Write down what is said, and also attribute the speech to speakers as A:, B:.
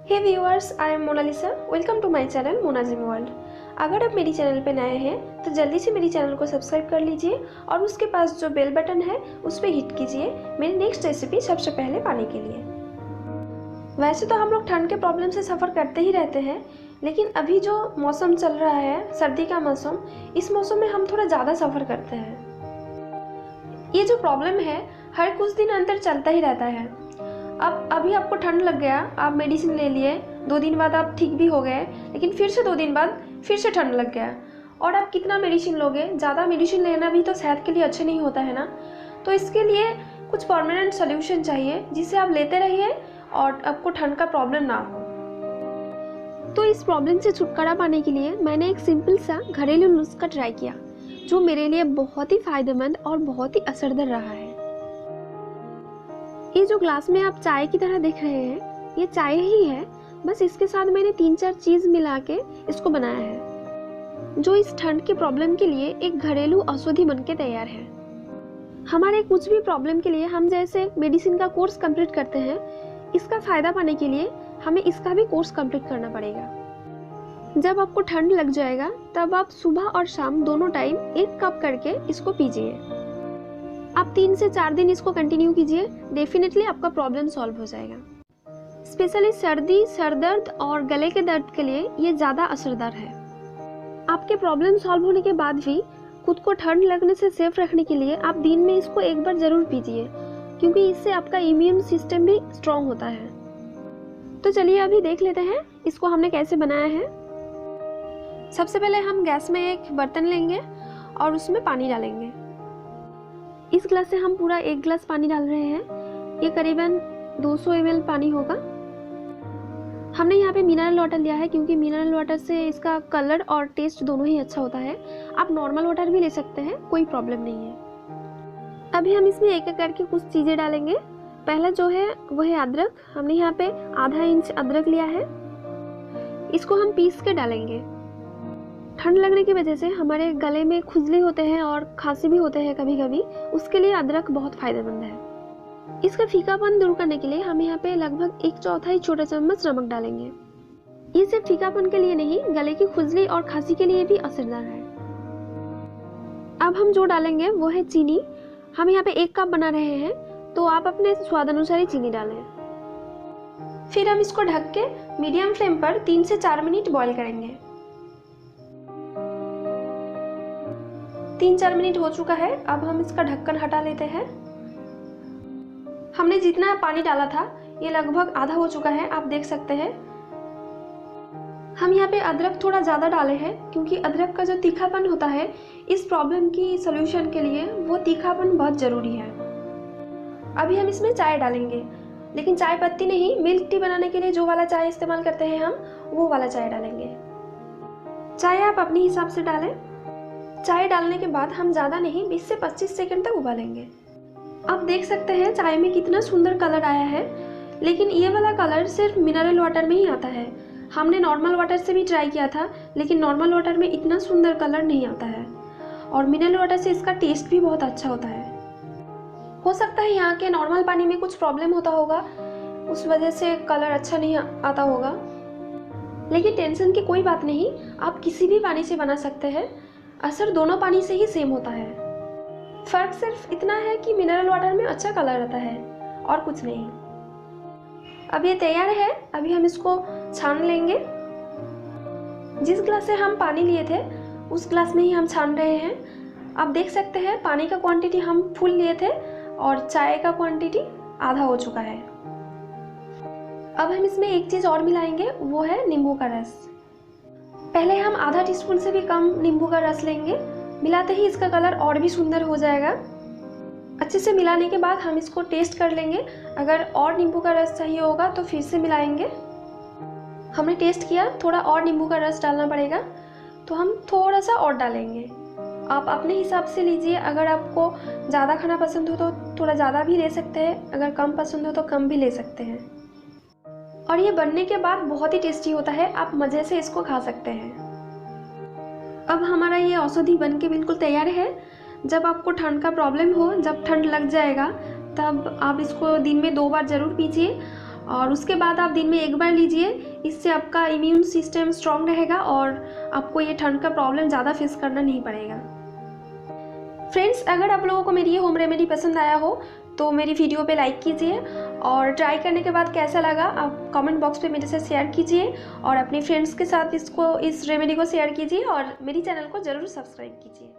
A: Hey viewers, I am Monalisa. Welcome to my channel Mona gym world. अगर आप मेरी channel पर नए हैं तो जल्दी से मेरी चैनल को सब्सक्राइब कर लीजिए और उसके पास जो बेल बटन है उस पर हिट कीजिए मेरी नेक्स्ट रेसिपी सबसे पहले पाने के लिए। वैसे तो हम लोग ठंड के प्रॉब्लम से सफ़र करते ही रहते हैं, लेकिन अभी जो मौसम चल रहा है, सर्दी का मौसम, इस मौसम में हम थोड़ा ज़्यादा सफ़र करते हैं। ये जो प्रॉब्लम है हर कुछ दिन अंतर चलता ही रहता है। अब अभी आपको ठंड लग गया, आप मेडिसिन ले लिए, 2 दिन बाद आप ठीक भी हो गए, लेकिन फिर से 2 दिन बाद फिर से ठंड लग गया। और आप कितना मेडिसिन लोगे? ज़्यादा मेडिसिन लेना भी तो सेहत के लिए अच्छा नहीं होता है ना। तो इसके लिए कुछ परमानेंट सोल्यूशन चाहिए जिसे आप लेते रहिए और आपको ठंड का प्रॉब्लम ना हो। तो इस प्रॉब्लम से छुटकारा पाने के लिए मैंने एक सिंपल सा घरेलू नुस्खा ट्राई किया जो मेरे लिए बहुत ही फ़ायदेमंद और बहुत ही असरदार रहा है। ये जो ग्लास में आप चाय की तरह देख रहे हैं, ये चाय ही है, बस इसके साथ मैंने 3-4 चीज़ मिला के इसको बनाया है, जो इस ठंड के प्रॉब्लम के लिए एक घरेलू औषधि बन के तैयार है। हमारे कुछ भी प्रॉब्लम के लिए हम जैसे मेडिसिन का कोर्स कंप्लीट करते हैं, इसका फ़ायदा पाने के लिए हमें इसका भी कोर्स कंप्लीट करना पड़ेगा। जब आपको ठंड लग जाएगा तब आप सुबह और शाम दोनों टाइम 1 कप करके इसको पीजिए। आप 3 से 4 दिन इसको कंटिन्यू कीजिए, डेफिनेटली आपका प्रॉब्लम सॉल्व हो जाएगा। स्पेशली सर्दी, सर दर्द और गले के दर्द के लिए ये ज़्यादा असरदार है। आपके प्रॉब्लम सॉल्व होने के बाद भी खुद को ठंड लगने से सेफ रखने के लिए आप दिन में इसको एक बार ज़रूर पीजिए, क्योंकि इससे आपका इम्यून सिस्टम भी स्ट्रॉन्ग होता है। तो चलिए अभी देख लेते हैं इसको हमने कैसे बनाया है। सबसे पहले हम गैस में एक बर्तन लेंगे और उसमें पानी डालेंगे। इस ग्लास से हम पूरा 1 गिलास पानी डाल रहे हैं। ये करीबन 200 ml पानी होगा। हमने यहाँ पे मिनरल वाटर लिया है क्योंकि मिनरल वाटर से इसका कलर और टेस्ट दोनों ही अच्छा होता है। आप नॉर्मल वाटर भी ले सकते हैं, कोई प्रॉब्लम नहीं है। अभी हम इसमें एक एक करके कुछ चीज़ें डालेंगे। पहला जो है वो है अदरक। हमने यहाँ पे आधा इंच अदरक लिया है, इसको हम पीस के डालेंगे। ठंड लगने की वजह से हमारे गले में खुजली होते हैं और खांसी भी होते हैं कभी कभी, उसके लिए अदरक बहुत फायदेमंद है। इसका फीकापन दूर करने के लिए हम यहाँ पे लगभग 1/4 छोटा चम्मच नमक डालेंगे। ये सिर्फ फीकापन के लिए नहीं, गले की खुजली और खांसी के लिए भी असरदार है। अब हम जो डालेंगे वो है चीनी। हम यहाँ पे 1 कप बना रहे हैं, तो आप अपने स्वाद अनुसार ही चीनी डालें। फिर हम इसको ढक के मीडियम फ्लेम पर 3 से 4 मिनट बॉईल करेंगे। 3-4 मिनट हो चुका है। अब हम इसका ढक्कन हटा लेते हैं। हमने जितना पानी डाला था ये लगभग आधा हो चुका है, आप देख सकते हैं। हम यहाँ पे अदरक थोड़ा ज़्यादा डाले हैं क्योंकि अदरक का जो तीखापन होता है इस प्रॉब्लम की सलूशन के लिए, वो तीखापन बहुत ज़रूरी है। अभी हम इसमें चाय डालेंगे, लेकिन चाय पत्ती नहीं, मिल्क टी बनाने के लिए जो वाला चाय इस्तेमाल करते हैं हम, वो वाला चाय डालेंगे। चाय आप अपने हिसाब से डालें। चाय डालने के बाद हम ज़्यादा नहीं 20 से 25 सेकंड तक उबालेंगे। आप देख सकते हैं चाय में कितना सुंदर कलर आया है, लेकिन ये वाला कलर सिर्फ मिनरल वाटर में ही आता है। हमने नॉर्मल वाटर से भी ट्राई किया था, लेकिन नॉर्मल वाटर में इतना सुंदर कलर नहीं आता है, और मिनरल वाटर से इसका टेस्ट भी बहुत अच्छा होता है। हो सकता है यहाँ के नॉर्मल पानी में कुछ प्रॉब्लम होता होगा, उस वजह से कलर अच्छा नहीं आता होगा, लेकिन टेंशन की कोई बात नहीं। आप किसी भी पानी से बना सकते हैं, असर दोनों पानी से ही सेम होता है। फ़र्क सिर्फ इतना है कि मिनरल वाटर में अच्छा कलर आता है और कुछ नहीं। अब ये तैयार है। अभी हम इसको छान लेंगे। जिस ग्लास से हम पानी लिए थे उस ग्लास में ही हम छान रहे हैं। आप देख सकते हैं पानी का क्वांटिटी हम फुल लिए थे और चाय का क्वांटिटी आधा हो चुका है। अब हम इसमें एक चीज़ और मिलाएंगे, वो है नींबू का रस। पहले हम आधा टीस्पून से भी कम नींबू का रस लेंगे। मिलाते ही इसका कलर और भी सुंदर हो जाएगा। अच्छे से मिलाने के बाद हम इसको टेस्ट कर लेंगे। अगर और नींबू का रस चाहिए होगा तो फिर से मिलाएंगे। हमने टेस्ट किया, थोड़ा और नींबू का रस डालना पड़ेगा, तो हम थोड़ा सा और डालेंगे। आप अपने हिसाब से लीजिए। अगर आपको ज़्यादा खाना पसंद हो तो थोड़ा ज़्यादा भी ले सकते हैं, अगर कम पसंद हो तो कम भी ले सकते हैं। और ये बनने के बाद बहुत ही टेस्टी होता है, आप मज़े से इसको खा सकते हैं। अब हमारा ये औषधि बन के बिल्कुल तैयार है। जब आपको ठंड का प्रॉब्लम हो, जब ठंड लग जाएगा, तब आप इसको दिन में 2 बार ज़रूर पीजिए और उसके बाद आप दिन में एक बार लीजिए। इससे आपका इम्यून सिस्टम स्ट्रांग रहेगा और आपको ये ठंड का प्रॉब्लम ज़्यादा फेस करना नहीं पड़ेगा। फ्रेंड्स, अगर आप लोगों को मेरी ये होम रेमेडी पसंद आया हो तो मेरी वीडियो पे लाइक कीजिए और ट्राई करने के बाद कैसा लगा आप कमेंट बॉक्स पे मेरे से शेयर कीजिए और अपने फ्रेंड्स के साथ इस रेमेडी को शेयर कीजिए और मेरी चैनल को ज़रूर सब्सक्राइब कीजिए।